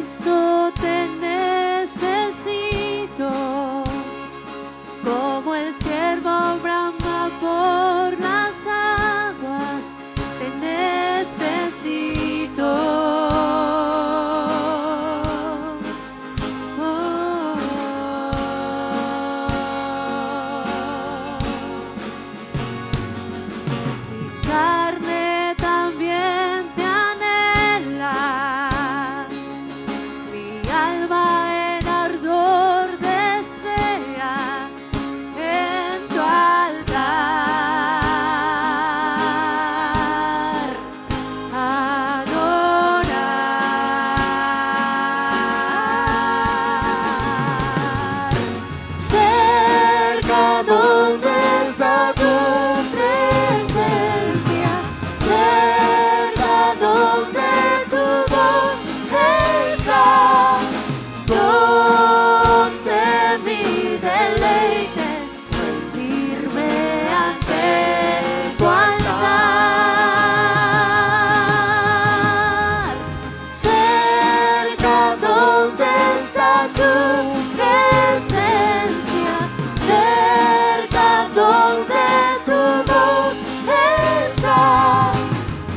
Cristo te necesito, como el siervo brama por las aguas, te necesito. Mi carne también te anhela, mi alma en ardor desea en tu altar adorar. Cerca donde está tu presencia, cerca donde tu voz está, donde mi deleite es rendirme ante tu altar. Cerca donde está tu presencia, cerca donde tu voz está,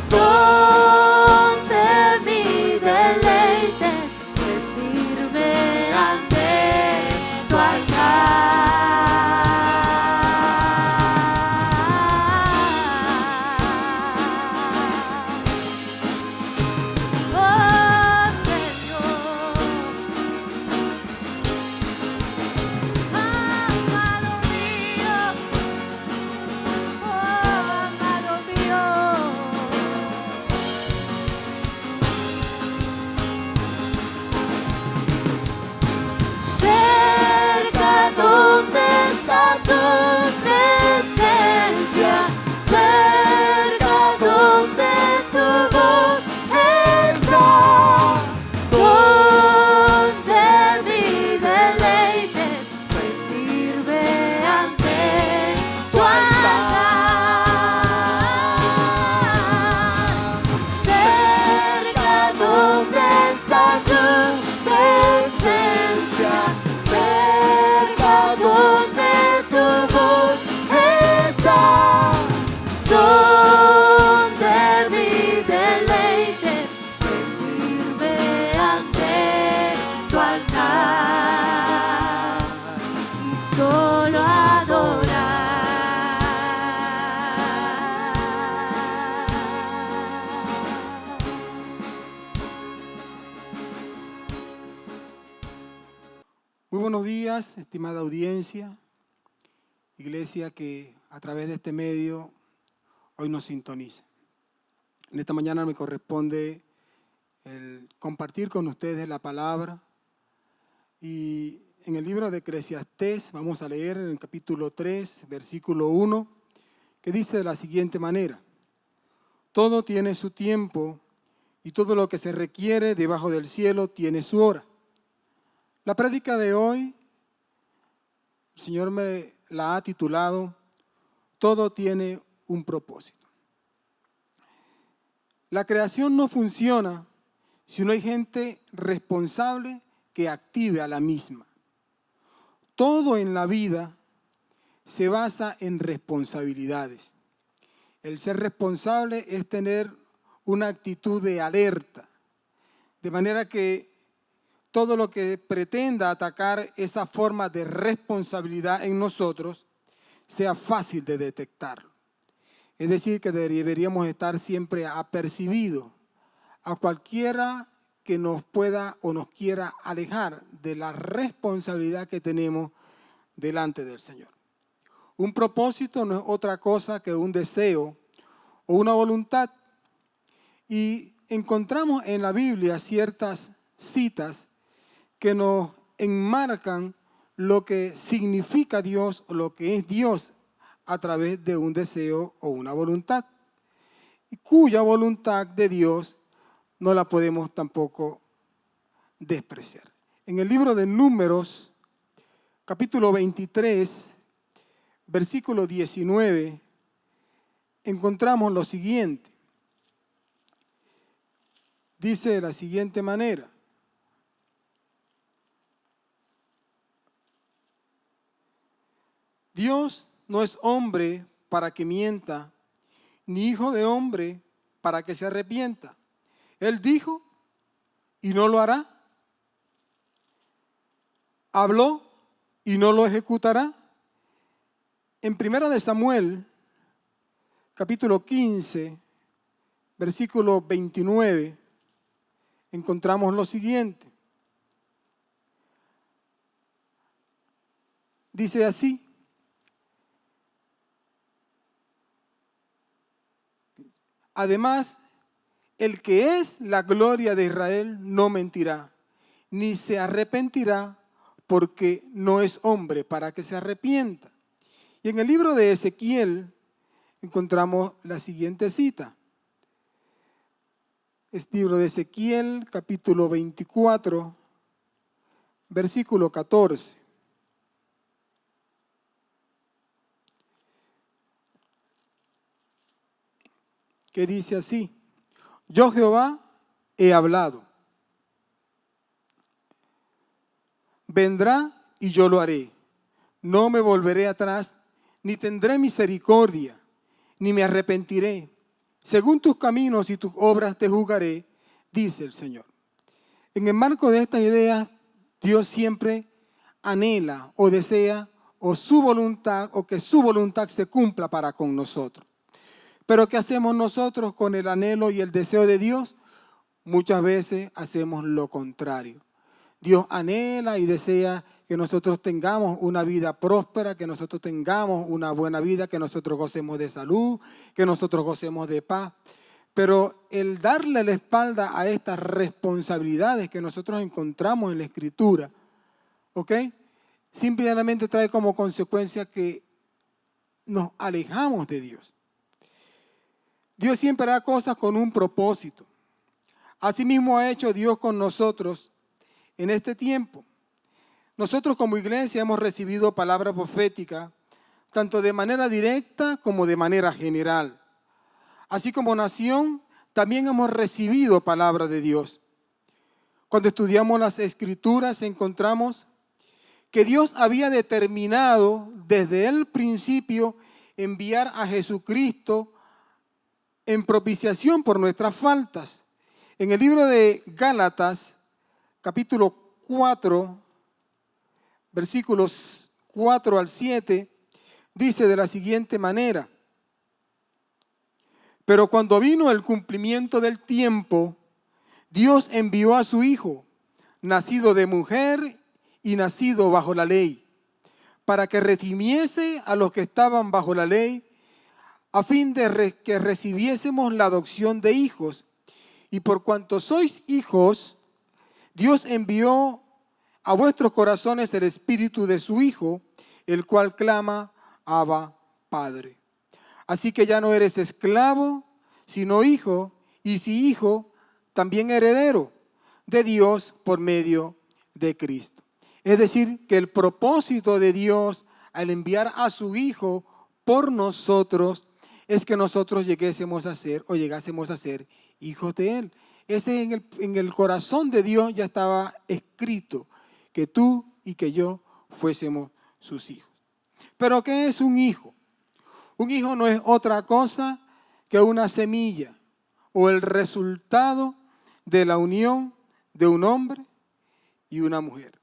donde mi deleite es rendirme ante tu altar. Oh Señor, amado mío, oh amado mío. Cerca donde está tu presencia, cerca donde tu voz está, donde mi deleite es rendirme ante tu altar. Cerca donde está tu presencia, cerca donde tu voz está, donde mi deleite es rendirme ante tu altar y solo adorar. Muy buenos días, estimada audiencia, iglesia que a través de este medio hoy nos sintoniza. En esta mañana me corresponde el compartir con ustedes la palabra y en el libro de Eclesiastés vamos a leer en el capítulo 3, versículo 1, que dice de la siguiente manera: todo tiene su tiempo y todo lo que se requiere debajo del cielo tiene su hora. La prédica de hoy, el Señor me la ha titulado Todo tiene un propósito. La creación no funciona si no hay gente responsable que active a la misma. Todo en la vida se basa en responsabilidades. El ser responsable es tener una actitud de alerta, de manera que todo lo que pretenda atacar esa forma de responsabilidad en nosotros sea fácil de detectarlo. Es decir, que deberíamos estar siempre apercibidos a cualquiera que nos pueda o nos quiera alejar de la responsabilidad que tenemos delante del Señor. Un propósito no es otra cosa que un deseo o una voluntad. Y encontramos en la Biblia ciertas citas que nos enmarcan lo que significa Dios o lo que es Dios a través de un deseo o una voluntad, y cuya voluntad de Dios no la podemos tampoco despreciar. En el libro de Números, capítulo 23, versículo 19, encontramos lo siguiente. Dice de la siguiente manera: Dios no es hombre para que mienta, ni hijo de hombre para que se arrepienta. Él dijo y no lo hará. Habló y no lo ejecutará. En 1 de Samuel, capítulo 15, versículo 29, encontramos lo siguiente. Dice así: además, el que es la gloria de Israel no mentirá, ni se arrepentirá, porque no es hombre para que se arrepienta. Y en el libro de Ezequiel encontramos la siguiente cita. Es libro de Ezequiel, capítulo 24, versículo 14. Que dice así: yo Jehová he hablado. Vendrá y yo lo haré. No me volveré atrás, ni tendré misericordia, ni me arrepentiré. Según tus caminos y tus obras te juzgaré, dice el Señor. En el marco de esta idea, Dios siempre anhela o desea o su voluntad o que su voluntad se cumpla para con nosotros. Pero ¿qué hacemos nosotros con el anhelo y el deseo de Dios? Muchas veces hacemos lo contrario. Dios anhela y desea que nosotros tengamos una vida próspera, que nosotros tengamos una buena vida, que nosotros gocemos de salud, que nosotros gocemos de paz. Pero el darle la espalda a estas responsabilidades que nosotros encontramos en la Escritura, ¿ok?, simplemente trae como consecuencia que nos alejamos de Dios. Dios siempre hará cosas con un propósito. Asimismo ha hecho Dios con nosotros en este tiempo. Nosotros como iglesia hemos recibido palabra profética, tanto de manera directa como de manera general. Así como nación, también hemos recibido palabra de Dios. Cuando estudiamos las Escrituras encontramos que Dios había determinado desde el principio enviar a Jesucristo en propiciación por nuestras faltas. En el libro de Gálatas, capítulo 4, versículos 4 al 7, dice de la siguiente manera: pero cuando vino el cumplimiento del tiempo, Dios envió a su Hijo, nacido de mujer y nacido bajo la ley, para que redimiese a los que estaban bajo la ley, a fin de que recibiésemos la adopción de hijos. Y por cuanto sois hijos, Dios envió a vuestros corazones el espíritu de su Hijo, el cual clama: Abba, Padre. Así que ya no eres esclavo, sino hijo, y si hijo, también heredero de Dios por medio de Cristo. Es decir, que el propósito de Dios al enviar a su Hijo por nosotros es que nosotros llegásemos a ser hijos de Él. Ese en el corazón de Dios ya estaba escrito, que tú y que yo fuésemos sus hijos. ¿Pero qué es un hijo? Un hijo no es otra cosa que una semilla o el resultado de la unión de un hombre y una mujer.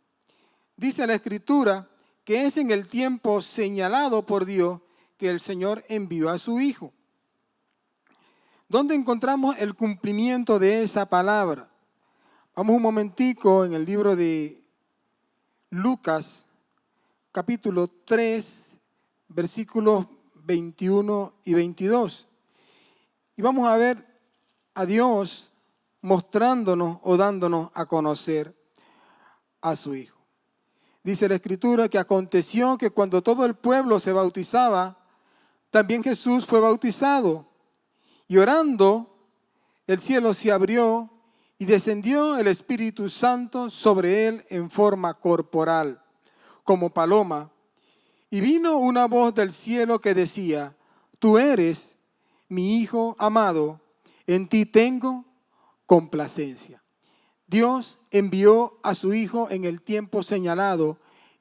Dice la Escritura que es en el tiempo señalado por Dios que el Señor envió a su Hijo. ¿Dónde encontramos el cumplimiento de esa palabra? Vamos un momentico en el libro de Lucas, capítulo 3, versículos 21 y 22. Y vamos a ver a Dios mostrándonos o dándonos a conocer a su Hijo. Dice la Escritura que aconteció que cuando todo el pueblo se bautizaba, también Jesús fue bautizado. Y orando, el cielo se abrió y descendió el Espíritu Santo sobre él en forma corporal, como paloma. Y vino una voz del cielo que decía: tú eres mi Hijo amado, en ti tengo complacencia. Dios envió a su Hijo en el tiempo señalado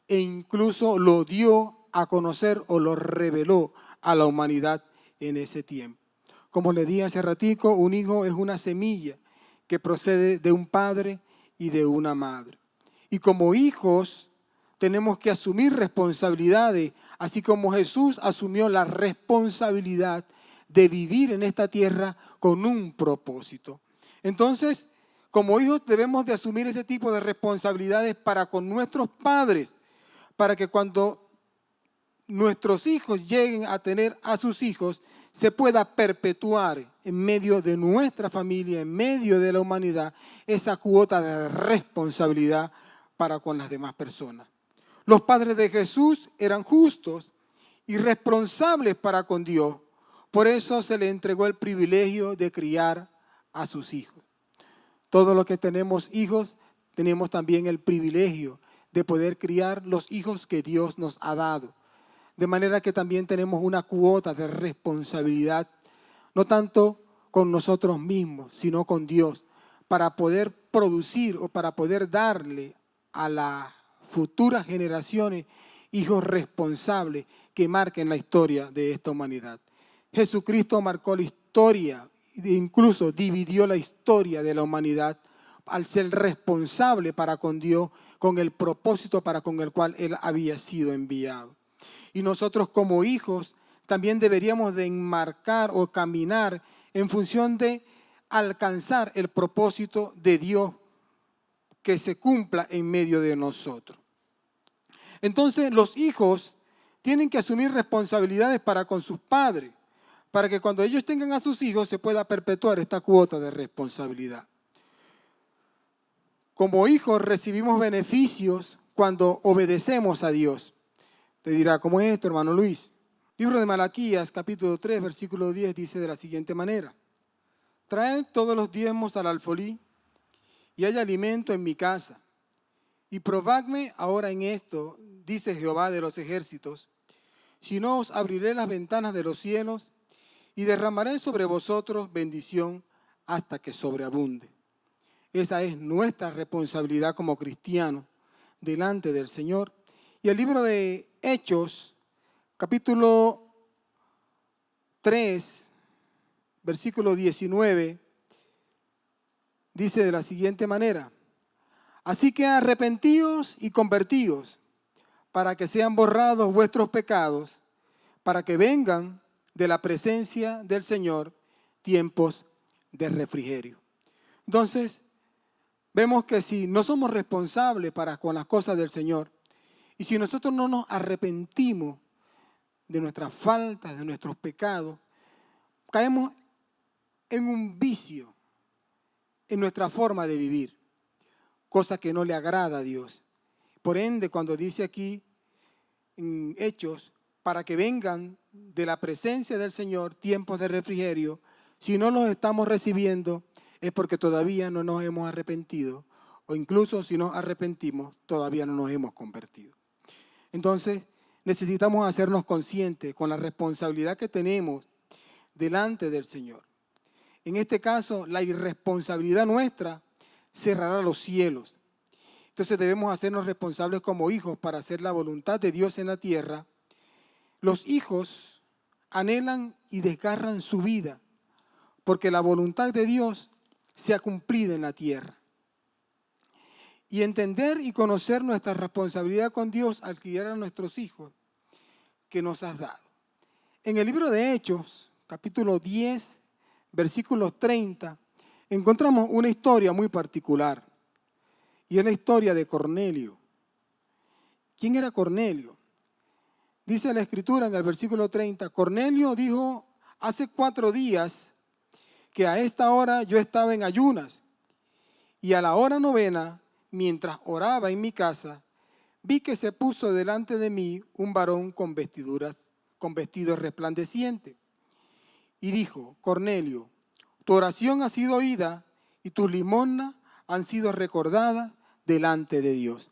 e incluso lo dio a conocer o lo reveló a la humanidad en ese tiempo. Como le dije hace ratico, un hijo es una semilla que procede de un padre y de una madre. Y como hijos tenemos que asumir responsabilidades, así como Jesús asumió la responsabilidad de vivir en esta tierra con un propósito. Entonces, como hijos debemos de asumir ese tipo de responsabilidades para con nuestros padres, para que cuando nuestros hijos lleguen a tener a sus hijos, se pueda perpetuar en medio de nuestra familia, en medio de la humanidad, esa cuota de responsabilidad para con las demás personas. Los padres de Jesús eran justos y responsables para con Dios. Por eso se le entregó el privilegio de criar a sus hijos. Todos los que tenemos hijos, tenemos también el privilegio de poder criar los hijos que Dios nos ha dado. De manera que también tenemos una cuota de responsabilidad, no tanto con nosotros mismos, sino con Dios, para poder producir o para poder darle a las futuras generaciones hijos responsables que marquen la historia de esta humanidad. Jesucristo marcó la historia, incluso dividió la historia de la humanidad al ser responsable para con Dios, con el propósito para con el cual Él había sido enviado. Y nosotros como hijos también deberíamos de enmarcar o caminar en función de alcanzar el propósito de Dios que se cumpla en medio de nosotros. Entonces los hijos tienen que asumir responsabilidades para con sus padres, para que cuando ellos tengan a sus hijos se pueda perpetuar esta cuota de responsabilidad. Como hijos recibimos beneficios cuando obedecemos a Dios. Te dirá, ¿cómo es esto, hermano Luis? Libro de Malaquías, capítulo 3, versículo 10, dice de la siguiente manera: traed todos los diezmos al alfolí, y haya alimento en mi casa. Y probadme ahora en esto, dice Jehová de los ejércitos, si no os abriré las ventanas de los cielos, y derramaré sobre vosotros bendición hasta que sobreabunde. Esa es nuestra responsabilidad como cristianos delante del Señor. Y el libro de Hechos, capítulo 3, versículo 19, dice de la siguiente manera: así que arrepentíos y convertíos, para que sean borrados vuestros pecados, para que vengan de la presencia del Señor tiempos de refrigerio. Entonces, vemos que si no somos responsables con las cosas del Señor, y si nosotros no nos arrepentimos de nuestras faltas, de nuestros pecados, caemos en un vicio en nuestra forma de vivir, cosa que no le agrada a Dios. Por ende, cuando dice aquí en Hechos, para que vengan de la presencia del Señor tiempos de refrigerio, si no los estamos recibiendo es porque todavía no nos hemos arrepentido, o incluso si nos arrepentimos, todavía no nos hemos convertido. Entonces, necesitamos hacernos conscientes con la responsabilidad que tenemos delante del Señor. En este caso, la irresponsabilidad nuestra cerrará los cielos. Entonces debemos hacernos responsables como hijos para hacer la voluntad de Dios en la tierra. Los hijos anhelan y desgarran su vida porque la voluntad de Dios se ha cumplido en la tierra. Y entender y conocer nuestra responsabilidad con Dios al criar a nuestros hijos que nos has dado. En el libro de Hechos, capítulo 10, versículos 30, encontramos una historia muy particular. Y es la historia de Cornelio. ¿Quién era Cornelio? Dice la Escritura en el versículo 30, Cornelio dijo, hace 4 días que a esta hora yo estaba en ayunas, y a la hora 9, mientras oraba en mi casa, vi que se puso delante de mí un varón con vestidos resplandecientes. Y dijo, Cornelio, tu oración ha sido oída y tus limosnas han sido recordadas delante de Dios.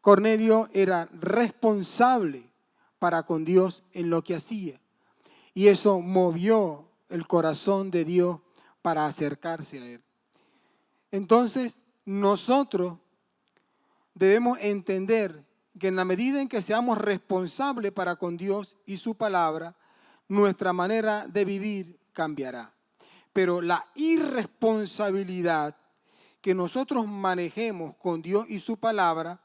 Cornelio era responsable para con Dios en lo que hacía. Y eso movió el corazón de Dios para acercarse a Él. Entonces, nosotros debemos entender que en la medida en que seamos responsables para con Dios y su palabra, nuestra manera de vivir cambiará. Pero la irresponsabilidad que nosotros manejemos con Dios y su palabra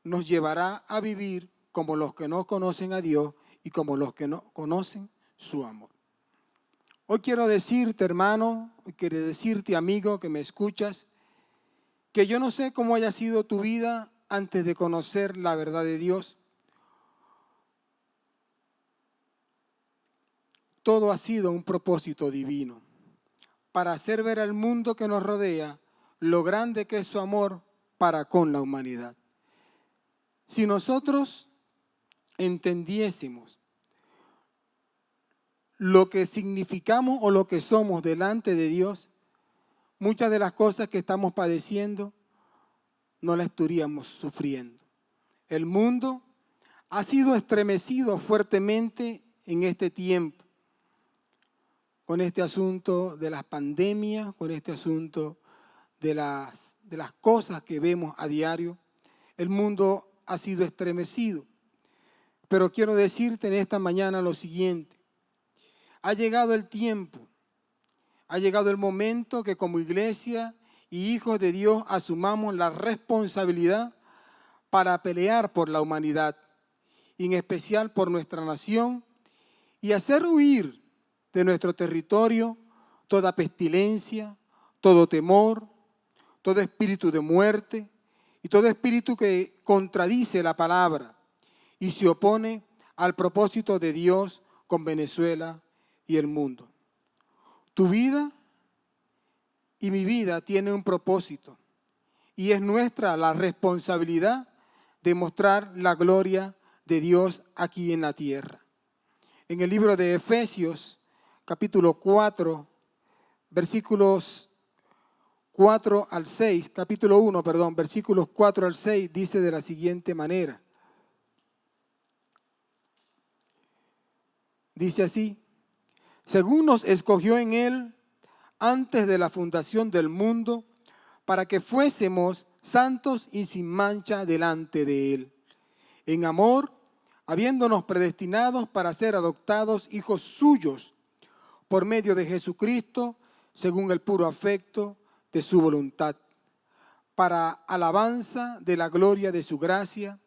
nos llevará a vivir como los que no conocen a Dios y como los que no conocen su amor. Hoy quiero decirte, hermano, hoy quiero decirte, amigo, que me escuchas, que yo no sé cómo haya sido tu vida antes de conocer la verdad de Dios. Todo ha sido un propósito divino para hacer ver al mundo que nos rodea lo grande que es su amor para con la humanidad. Si nosotros entendiésemos lo que significamos o lo que somos delante de Dios, muchas de las cosas que estamos padeciendo no las estaríamos sufriendo. El mundo ha sido estremecido fuertemente en este tiempo, con este asunto de las pandemias, con este asunto de las cosas que vemos a diario. El mundo ha sido estremecido. Pero quiero decirte en esta mañana lo siguiente. Ha llegado el tiempo, ha llegado el momento que como iglesia y hijos de Dios asumamos la responsabilidad para pelear por la humanidad, y en especial por nuestra nación, y hacer huir de nuestro territorio toda pestilencia, todo temor, todo espíritu de muerte y todo espíritu que contradice la palabra y se opone al propósito de Dios con Venezuela y el mundo. Tu vida y mi vida tienen un propósito y es nuestra la responsabilidad de mostrar la gloria de Dios aquí en la tierra. En el libro de Efesios, capítulo 4, versículos 4 al 6, capítulo 1, perdón, versículos 4 al 6, dice de la siguiente manera. Dice así: según nos escogió en Él antes de la fundación del mundo, para que fuésemos santos y sin mancha delante de Él, en amor, habiéndonos predestinados para ser adoptados hijos suyos por medio de Jesucristo, según el puro afecto de su voluntad, para alabanza de la gloria de su gracia,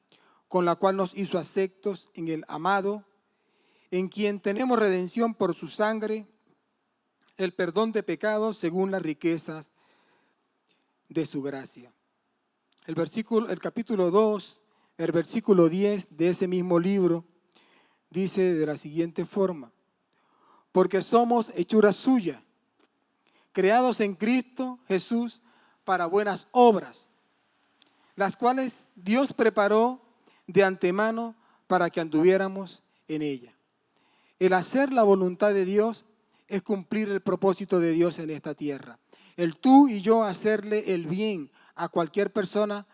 con la cual nos hizo aceptos en el amado, en quien tenemos redención por su sangre, el perdón de pecados según las riquezas de su gracia. El capítulo 2, el versículo 10 de ese mismo libro dice de la siguiente forma: porque somos hechura suya, creados en Cristo Jesús para buenas obras, las cuales Dios preparó de antemano para que anduviéramos en ella. El hacer la voluntad de Dios es cumplir el propósito de Dios en esta tierra. El tú y yo hacerle el bien a cualquier persona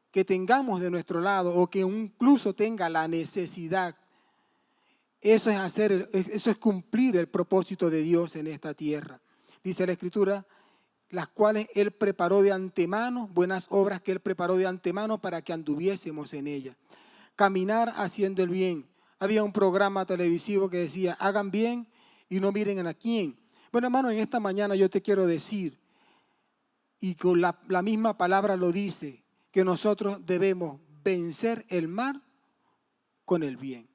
que tengamos de nuestro lado o que incluso tenga la necesidad. Eso es cumplir el propósito de Dios en esta tierra. Dice la Escritura, las cuales Él preparó de antemano, buenas obras que Él preparó de antemano para que anduviésemos en ellas. Caminar haciendo el bien. Había un programa televisivo que decía, hagan bien y no miren a quién. Bueno, hermano, en esta mañana yo te quiero decir, y con la misma palabra lo dice, que nosotros debemos vencer el mal con el bien.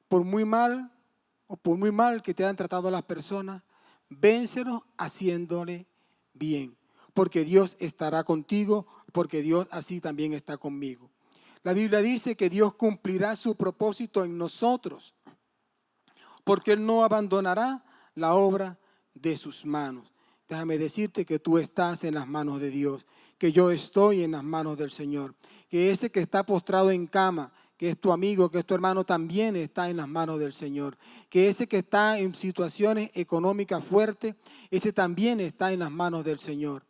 Por muy mal que te hayan tratado las personas, vénselos haciéndole bien, porque Dios estará contigo, porque Dios así también está conmigo. La Biblia dice que Dios cumplirá su propósito en nosotros, porque Él no abandonará la obra de sus manos. Déjame decirte que tú estás en las manos de Dios, que yo estoy en las manos del Señor, que ese que está postrado en cama, que es tu amigo, que es tu hermano, también está en las manos del Señor. Que ese que está en situaciones económicas fuertes, ese también está en las manos del Señor.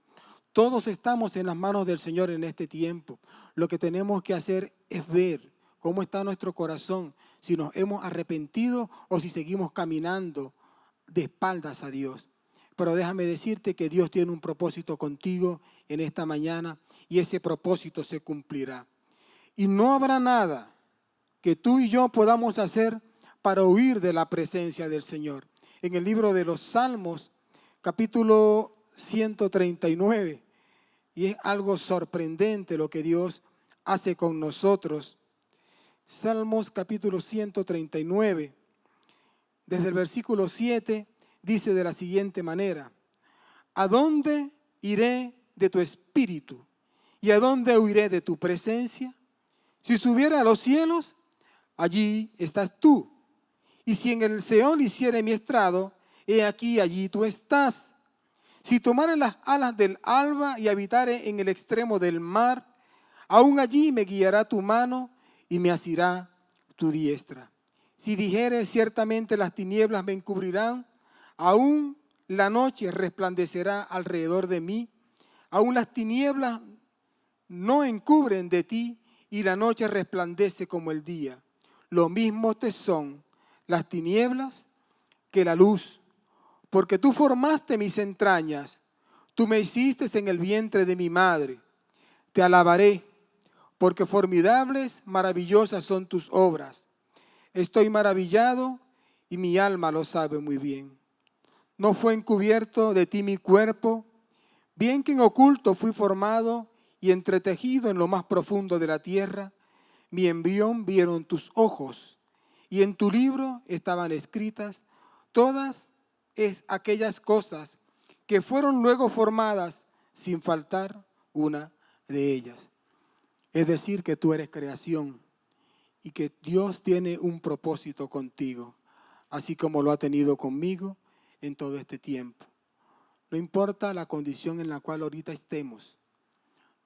Todos estamos en las manos del Señor en este tiempo. Lo que tenemos que hacer es ver cómo está nuestro corazón, si nos hemos arrepentido o si seguimos caminando de espaldas a Dios. Pero déjame decirte que Dios tiene un propósito contigo en esta mañana y ese propósito se cumplirá. Y no habrá nada que tú y yo podamos hacer para huir de la presencia del Señor. En el libro de los Salmos, capítulo 139, y es algo sorprendente lo que Dios hace con nosotros. Salmos capítulo 139, desde el versículo 7, dice de la siguiente manera: ¿a dónde iré de tu espíritu? ¿Y a dónde huiré de tu presencia? Si subiera a los cielos, allí estás tú. Y si en el Seol hiciere mi estrado, he aquí, allí tú estás. Si tomare las alas del alba y habitare en el extremo del mar, aún allí me guiará tu mano y me asirá tu diestra. Si dijere, ciertamente las tinieblas me encubrirán, aún la noche resplandecerá alrededor de mí, aún las tinieblas no encubren de ti, y la noche resplandece como el día. Lo mismo te son las tinieblas que la luz, porque tú formaste mis entrañas, tú me hiciste en el vientre de mi madre. Te alabaré, porque formidables, maravillosas son tus obras. Estoy maravillado y mi alma lo sabe muy bien. No fue encubierto de ti mi cuerpo, bien que en oculto fui formado y entretejido en lo más profundo de la tierra. Mi embrión vieron tus ojos, y en tu libro estaban escritas todas aquellas cosas que fueron luego formadas, sin faltar una de ellas. Es decir, que tú eres creación y que Dios tiene un propósito contigo, así como lo ha tenido conmigo en todo este tiempo. No importa la condición en la cual ahorita estemos,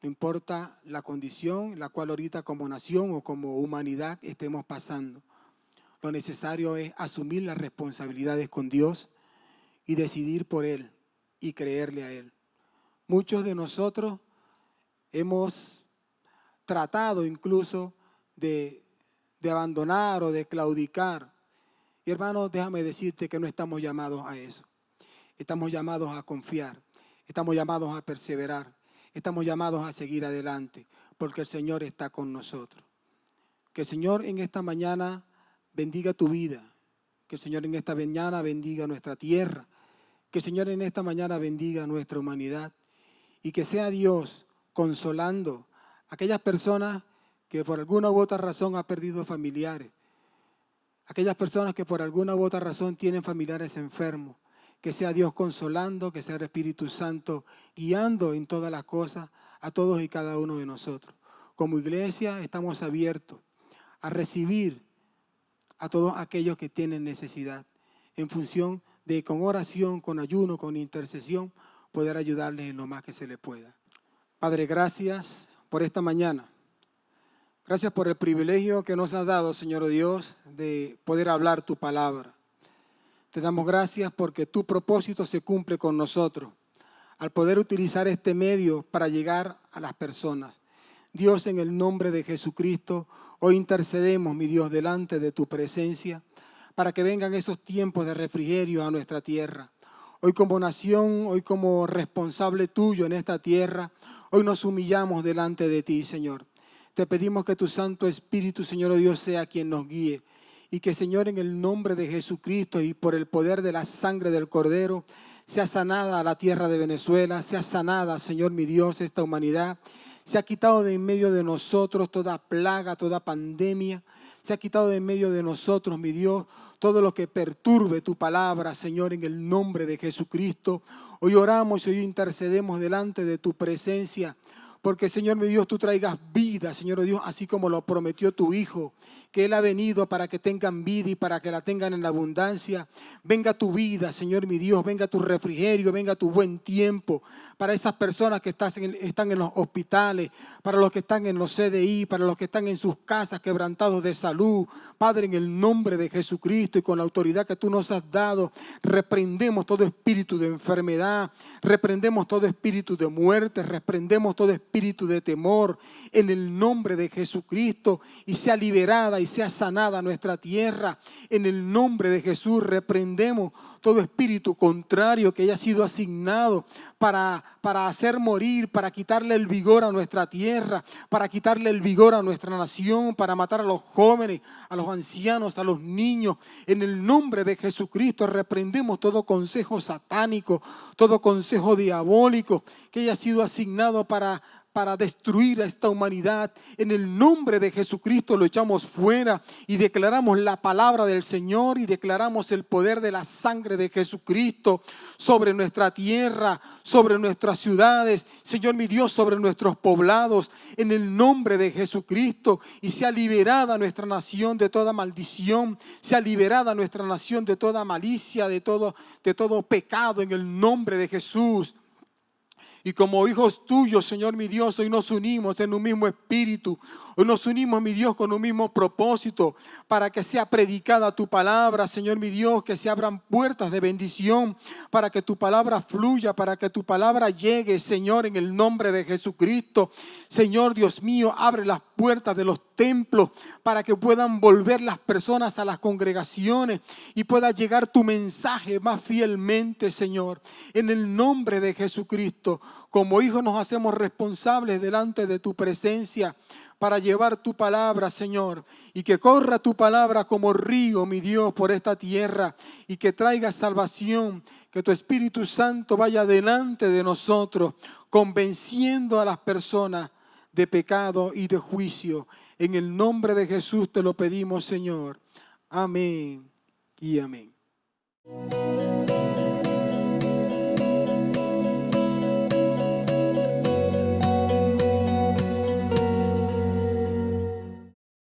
no importa la condición en la cual ahorita como nación o como humanidad estemos pasando. Lo necesario es asumir las responsabilidades con Dios y decidir por Él y creerle a Él. Muchos de nosotros hemos tratado incluso de abandonar o de claudicar. Y hermanos, déjame decirte que no estamos llamados a eso. Estamos llamados a confiar, estamos llamados a perseverar, estamos llamados a seguir adelante, porque el Señor está con nosotros. Que el Señor en esta mañana bendiga tu vida, que el Señor en esta mañana bendiga nuestra tierra, que el Señor en esta mañana bendiga nuestra humanidad y que sea Dios consolando a aquellas personas que por alguna u otra razón han perdido familiares, aquellas personas que por alguna u otra razón tienen familiares enfermos. Que sea Dios consolando, que sea el Espíritu Santo guiando en todas las cosas a todos y cada uno de nosotros. Como iglesia estamos abiertos a recibir a todos aquellos que tienen necesidad, en función de con oración, con ayuno, con intercesión, poder ayudarles en lo más que se les pueda. Padre, gracias por esta mañana. Gracias por el privilegio que nos has dado, Señor Dios, de poder hablar tu palabra. Te damos gracias porque tu propósito se cumple con nosotros al poder utilizar este medio para llegar a las personas. Dios, en el nombre de Jesucristo, hoy intercedemos, mi Dios, delante de tu presencia para que vengan esos tiempos de refrigerio a nuestra tierra. Hoy como nación, hoy como responsable tuyo en esta tierra, hoy nos humillamos delante de ti, Señor. Te pedimos que tu Santo Espíritu, Señor Dios, sea quien nos guíe. Y que, Señor, en el nombre de Jesucristo y por el poder de la sangre del Cordero, sea sanada la tierra de Venezuela, sea sanada, Señor mi Dios, esta humanidad. Se ha quitado de en medio de nosotros toda plaga, toda pandemia. Se ha quitado de en medio de nosotros, mi Dios, todo lo que perturbe tu palabra, Señor, en el nombre de Jesucristo. Hoy oramos y hoy intercedemos delante de tu presencia. Porque, Señor mi Dios, tú traigas vida, Señor Dios, así como lo prometió tu Hijo, que Él ha venido para que tengan vida y para que la tengan en abundancia. Venga tu vida, Señor mi Dios, venga tu refrigerio, venga tu buen tiempo para esas personas que están en los hospitales, para los que están en los CDI, para los que están en sus casas quebrantados de salud. Padre, en el nombre de Jesucristo y con la autoridad que tú nos has dado, reprendemos todo espíritu de enfermedad, reprendemos todo espíritu de muerte, reprendemos todo espíritu espíritu de temor en el nombre de Jesucristo y sea liberada y sea sanada nuestra tierra. En el nombre de Jesús reprendemos todo espíritu contrario que haya sido asignado para hacer morir, para quitarle el vigor a nuestra tierra, para quitarle el vigor a nuestra nación, para matar a los jóvenes, a los ancianos, a los niños. En el nombre de Jesucristo reprendemos todo consejo satánico, todo consejo diabólico que haya sido asignado para destruir a esta humanidad. En el nombre de Jesucristo lo echamos fuera y declaramos la palabra del Señor y declaramos el poder de la sangre de Jesucristo sobre nuestra tierra, sobre nuestras ciudades, Señor mi Dios, sobre nuestros poblados, en el nombre de Jesucristo, y sea liberada nuestra nación de toda maldición, sea liberada nuestra nación de toda malicia, de todo pecado, en el nombre de Jesús. Y como hijos tuyos, Señor mi Dios, hoy nos unimos en un mismo espíritu. Hoy nos unimos, mi Dios, con un mismo propósito para que sea predicada tu palabra, Señor mi Dios, que se abran puertas de bendición, para que tu palabra fluya, para que tu palabra llegue, Señor, en el nombre de Jesucristo. Señor Dios mío, abre las puertas de los templos para que puedan volver las personas a las congregaciones y pueda llegar tu mensaje más fielmente, Señor. En el nombre de Jesucristo, como hijos nos hacemos responsables delante de tu presencia para llevar tu palabra, Señor, y que corra tu palabra como río, mi Dios, por esta tierra y que traiga salvación, que tu Espíritu Santo vaya delante de nosotros, convenciendo a las personas de pecado y de juicio. En el nombre de Jesús te lo pedimos, Señor. Amén y amén.